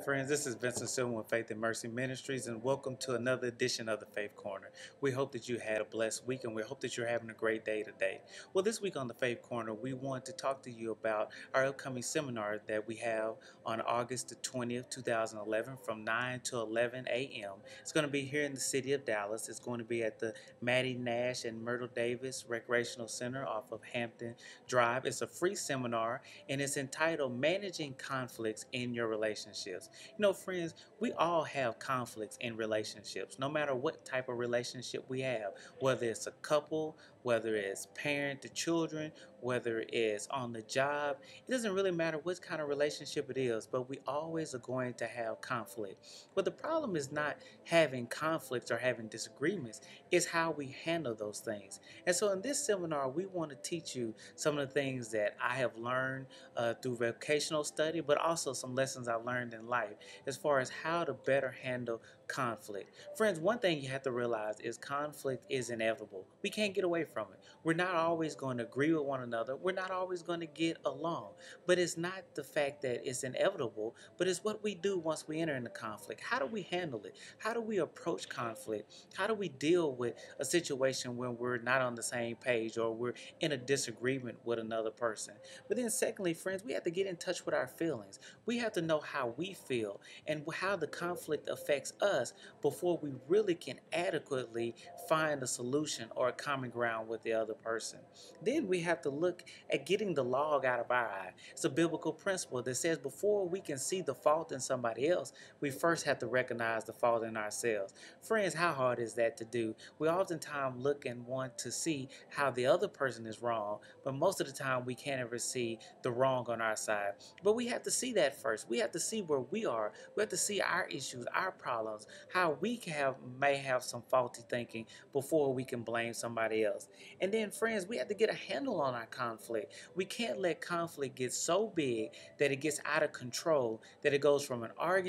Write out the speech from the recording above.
friends. This is Vincent Silver with Faith and Mercy Ministries, and welcome to another edition of the Faith Corner. We hope that you had a blessed week, and we hope that you're having a great day today. Well, this week on the Faith Corner, we want to talk to you about our upcoming seminar that we have on August the 20th, 2011, from 9 to 11 a.m. It's going to be here in the city of Dallas. It's going to be at the Maddie Nash and Myrtle Davis Recreational Center off of Hampton Drive. It's a free seminar, and it's entitled Managing Conflicts in Your Relationships. You know, friends, we all have conflicts in relationships, no matter what type of relationship we have, whether it's a couple, whether it's parent to children, whether it's on the job. It doesn't really matter what kind of relationship it is, but we always are going to have conflict. But the problem is not having conflicts or having disagreements, it's how we handle those things. And so in this seminar, we want to teach you some of the things that I have learned through vocational study, but also some lessons I've learned in life as far as how to better handle conflict. Friends, one thing you have to realize is conflict is inevitable. We can't get away from it. We're not always going to agree with one another. We're not always going to get along. But it's not the fact that it's inevitable, but it's what we do once we enter into conflict. How do we handle it? How do we approach conflict? How do we deal with a situation when we're not on the same page or we're in a disagreement with another person? But then secondly, friends, we have to get in touch with our feelings. We have to know how we feel and how the conflict affects us before we really can adequately find a solution or a common ground with the other person. Then we have to look at getting the log out of our eye. It's a biblical principle that says before we can see the fault in somebody else, we first have to recognize the fault in ourselves. Friends, how hard is that to do? We oftentimes look and want to see how the other person is wrong, but most of the time we can't ever see the wrong on our side. But we have to see that first. We have to see where we are. We have to see our issues, our problems, how we may have some faulty thinking before we can blame somebody else. And then, friends, we have to get a handle on our conflict. We can't let conflict get so big that it gets out of control, that it goes from an argument